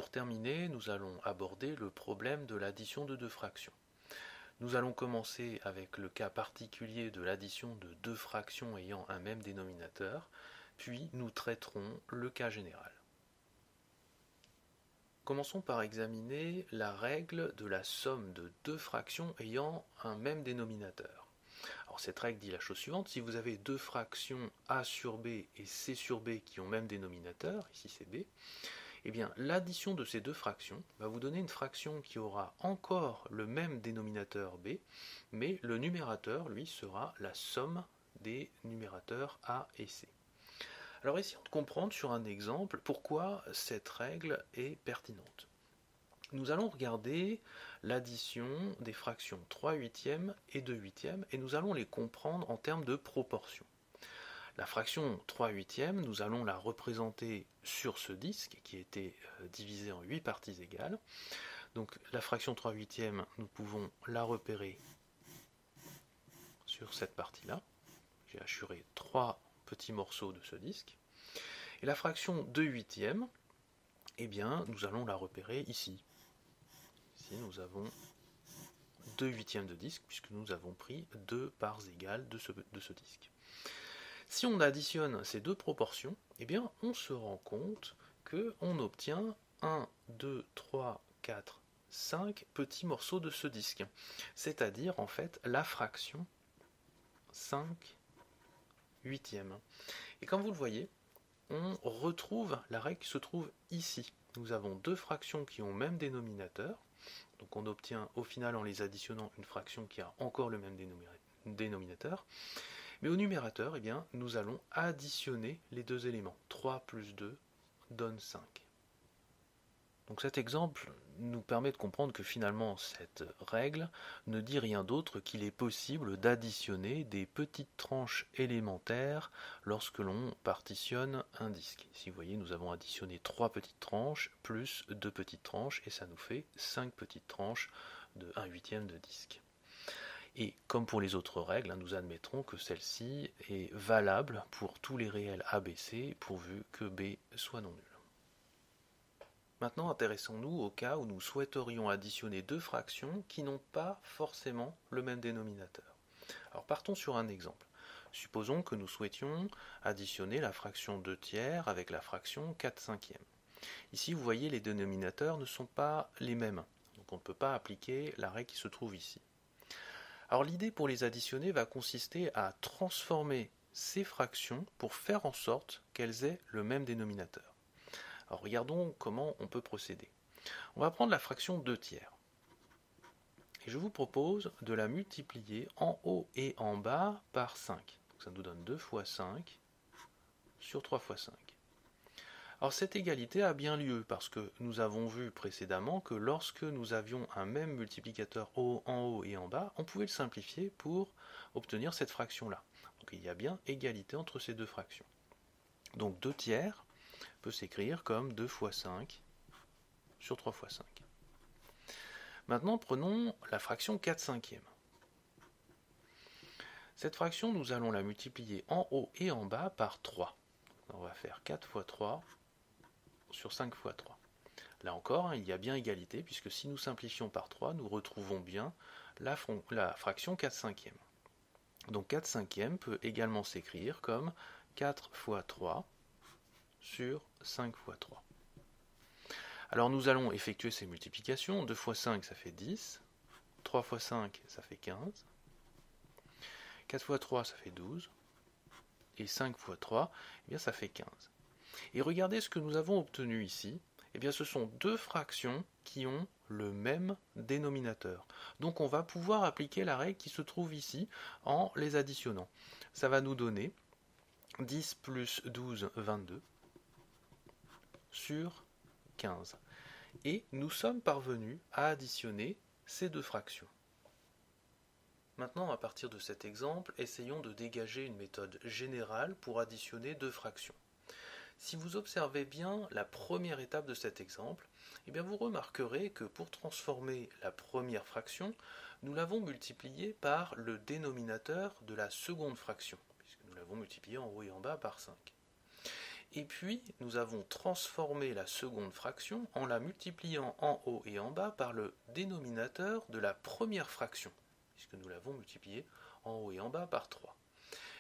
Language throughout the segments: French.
pour terminer, nous allons aborder le problème de l'addition de deux fractions. Nous allons commencer avec le cas particulier de l'addition de deux fractions ayant un même dénominateur, puis nous traiterons le cas général. Commençons par examiner la règle de la somme de deux fractions ayant un même dénominateur. Alors cette règle dit la chose suivante: si vous avez deux fractions a sur b et c sur b qui ont même dénominateur, ici c'est b, eh bien l'addition de ces deux fractions va vous donner une fraction qui aura encore le même dénominateur b, mais le numérateur, lui, sera la somme des numérateurs a et c. Alors essayons de comprendre sur un exemple pourquoi cette règle est pertinente. Nous allons regarder l'addition des fractions 3 huitièmes et 2 huitièmes et nous allons les comprendre en termes de proportion. La fraction 3 huitièmes, nous allons la représenter sur ce disque qui a été divisé en 8 parties égales. Donc la fraction 3 huitièmes, nous pouvons la repérer sur cette partie-là. J'ai assuré 3 petits morceaux de ce disque. Et la fraction 2 huitièmes, eh bien, nous allons la repérer ici. Ici, nous avons 2 huitièmes de disque, puisque nous avons pris 2 parts égales de ce disque. Si on additionne ces deux proportions, eh bien, on se rend compte qu'on obtient 1, 2, 3, 4, 5 petits morceaux de ce disque. C'est-à-dire, en fait, la fraction 5 huitièmes. Et comme vous le voyez, on retrouve la règle qui se trouve ici. Nous avons deux fractions qui ont le même dénominateur. Donc on obtient au final en les additionnant une fraction qui a encore le même dénominateur. Mais au numérateur, eh bien, nous allons additionner les deux éléments. 3 plus 2 donne 5. Donc cet exemple nous permet de comprendre que finalement cette règle ne dit rien d'autre qu'il est possible d'additionner des petites tranches élémentaires lorsque l'on partitionne un disque. Ici vous voyez, nous avons additionné 3 petites tranches plus 2 petites tranches et ça nous fait 5 petites tranches de 1 huitième de disque. Et comme pour les autres règles, nous admettrons que celle-ci est valable pour tous les réels ABC pourvu que B soit non nul. Maintenant, intéressons-nous au cas où nous souhaiterions additionner deux fractions qui n'ont pas forcément le même dénominateur. Alors partons sur un exemple. Supposons que nous souhaitions additionner la fraction 2 tiers avec la fraction 4 cinquièmes. Ici, vous voyez, les dénominateurs ne sont pas les mêmes. Donc on ne peut pas appliquer la règle qui se trouve ici. Alors l'idée pour les additionner va consister à transformer ces fractions pour faire en sorte qu'elles aient le même dénominateur. Alors regardons comment on peut procéder. On va prendre la fraction 2 tiers. Et je vous propose de la multiplier en haut et en bas par 5. Donc ça nous donne 2 fois 5 sur 3 fois 5. Alors cette égalité a bien lieu parce que nous avons vu précédemment que lorsque nous avions un même multiplicateur en haut et en bas, on pouvait le simplifier pour obtenir cette fraction-là. Donc il y a bien égalité entre ces deux fractions. Donc 2 tiers peut s'écrire comme 2 fois 5 sur 3 fois 5. Maintenant, prenons la fraction 4 cinquièmes. Cette fraction, nous allons la multiplier en haut et en bas par 3. On va faire 4 fois 3 sur 5 fois 3. Là encore, il y a bien égalité, puisque si nous simplifions par 3, nous retrouvons bien la fraction 4 cinquièmes. Donc 4 cinquièmes peut également s'écrire comme 4 fois 3 sur 5 fois 3. Alors nous allons effectuer ces multiplications. 2 fois 5, ça fait 10. 3 fois 5, ça fait 15. 4 fois 3, ça fait 12. Et 5 fois 3, eh bien, ça fait 15. Et regardez ce que nous avons obtenu ici. Eh bien, ce sont deux fractions qui ont le même dénominateur. Donc on va pouvoir appliquer la règle qui se trouve ici en les additionnant. Ça va nous donner 10 plus 12, 22 sur 15. Et nous sommes parvenus à additionner ces deux fractions. Maintenant, à partir de cet exemple, essayons de dégager une méthode générale pour additionner deux fractions. Si vous observez bien la première étape de cet exemple, eh bien vous remarquerez que pour transformer la première fraction, nous l'avons multipliée par le dénominateur de la seconde fraction, puisque nous l'avons multipliée en haut et en bas par 5. Et puis, nous avons transformé la seconde fraction en la multipliant en haut et en bas par le dénominateur de la première fraction, puisque nous l'avons multiplié en haut et en bas par 3.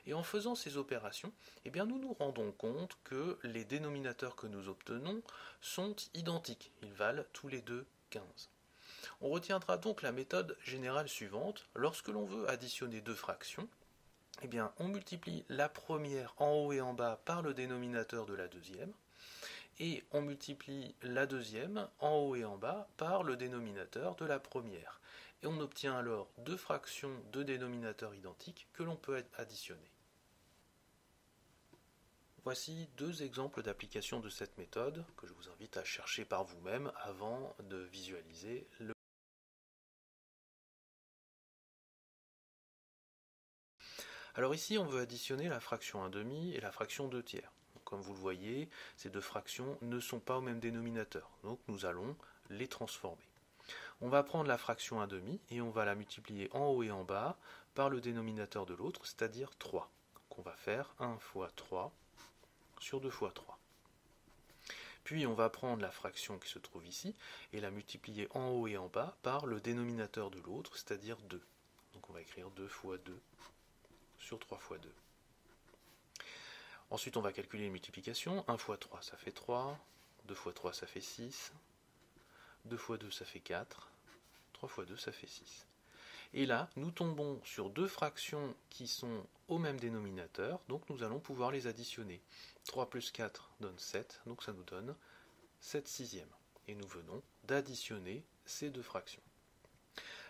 Et en faisant ces opérations, eh bien, nous nous rendons compte que les dénominateurs que nous obtenons sont identiques. Ils valent tous les deux 15. On retiendra donc la méthode générale suivante. Lorsque l'on veut additionner deux fractions, eh bien, on multiplie la première en haut et en bas par le dénominateur de la deuxième, et on multiplie la deuxième en haut et en bas par le dénominateur de la première. Et on obtient alors deux fractions de dénominateurs identiques que l'on peut additionner. Voici deux exemples d'application de cette méthode que je vous invite à chercher par vous-même avant de visualiser le. Alors ici, on veut additionner la fraction 1/2 et la fraction 2/3. Comme vous le voyez, ces deux fractions ne sont pas au même dénominateur, donc nous allons les transformer. On va prendre la fraction 1/2 et on va la multiplier en haut et en bas par le dénominateur de l'autre, c'est-à-dire 3. Donc on va faire 1 fois 3 sur 2 fois 3. Puis on va prendre la fraction qui se trouve ici et la multiplier en haut et en bas par le dénominateur de l'autre, c'est-à-dire 2. Donc on va écrire 2 fois 2 sur 3 fois 2. Ensuite on va calculer les multiplications. 1 fois 3 ça fait 3, 2 fois 3 ça fait 6, 2 fois 2 ça fait 4, 3 fois 2 ça fait 6. Et là, nous tombons sur deux fractions qui sont au même dénominateur, donc nous allons pouvoir les additionner. 3 plus 4 donne 7, donc ça nous donne 7 sixièmes. Et nous venons d'additionner ces deux fractions.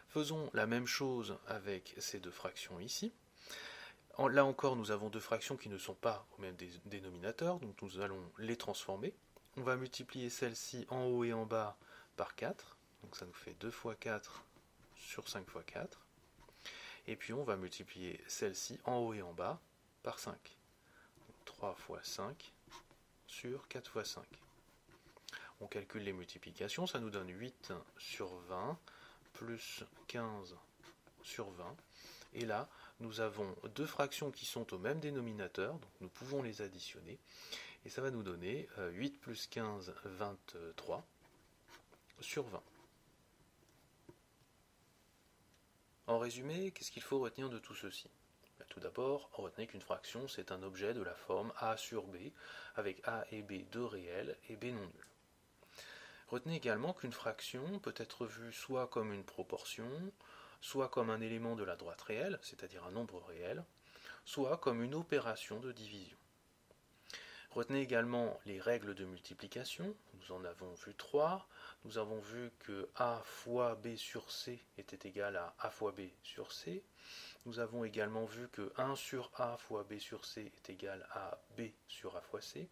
Faisons la même chose avec ces deux fractions ici. Là encore, nous avons deux fractions qui ne sont pas au même dénominateur, donc nous allons les transformer. On va multiplier celle-ci en haut et en bas par 4, donc ça nous fait 2 fois 4 sur 5 fois 4. Et puis on va multiplier celle-ci en haut et en bas par 5. Donc 3 fois 5 sur 4 fois 5. On calcule les multiplications, ça nous donne 8 sur 20 plus 15 sur 20. Et là, nous avons deux fractions qui sont au même dénominateur, donc nous pouvons les additionner. Et ça va nous donner 8 plus 15, 23 sur 20. En résumé, qu'est-ce qu'il faut retenir de tout ceci? Tout d'abord, retenez qu'une fraction, c'est un objet de la forme a sur b, avec a et b deux réels et b non nuls. Retenez également qu'une fraction peut être vue soit comme une proportion, soit comme un élément de la droite réelle, c'est-à-dire un nombre réel, soit comme une opération de division. Retenez également les règles de multiplication, nous en avons vu 3. Nous avons vu que a fois b sur c était égal à a fois b sur c. Nous avons également vu que 1 sur a fois b sur c est égal à b sur a fois c.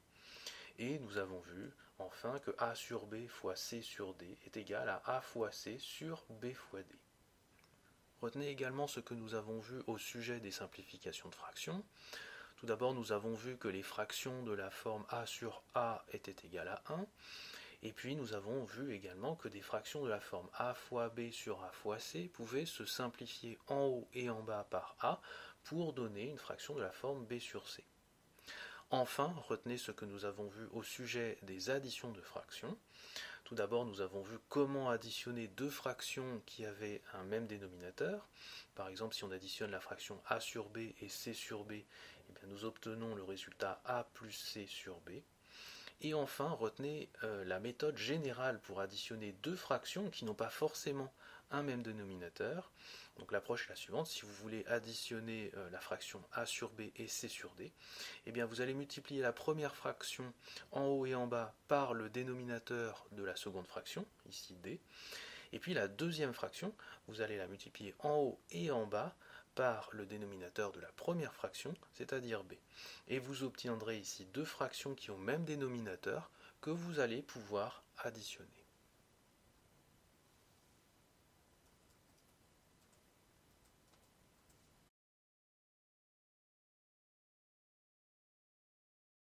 Et nous avons vu enfin que a sur b fois c sur d est égal à a fois c sur b fois d. Retenez également ce que nous avons vu au sujet des simplifications de fractions. Tout d'abord, nous avons vu que les fractions de la forme a sur a étaient égales à 1. Et puis, nous avons vu également que des fractions de la forme a fois b sur a fois c pouvaient se simplifier en haut et en bas par a pour donner une fraction de la forme b sur c. Enfin, retenez ce que nous avons vu au sujet des additions de fractions. Tout d'abord, nous avons vu comment additionner deux fractions qui avaient un même dénominateur. Par exemple, si on additionne la fraction a sur b et c sur b, eh bien, nous obtenons le résultat a plus c sur b. Et enfin, retenez la méthode générale pour additionner deux fractions qui n'ont pas forcément un même dénominateur. Donc l'approche est la suivante: si vous voulez additionner la fraction a sur b et c sur d, eh bien vous allez multiplier la première fraction en haut et en bas par le dénominateur de la seconde fraction, ici d, et puis la deuxième fraction, vous allez la multiplier en haut et en bas par le dénominateur de la première fraction, c'est-à-dire b. Et vous obtiendrez ici deux fractions qui ont le même dénominateur que vous allez pouvoir additionner.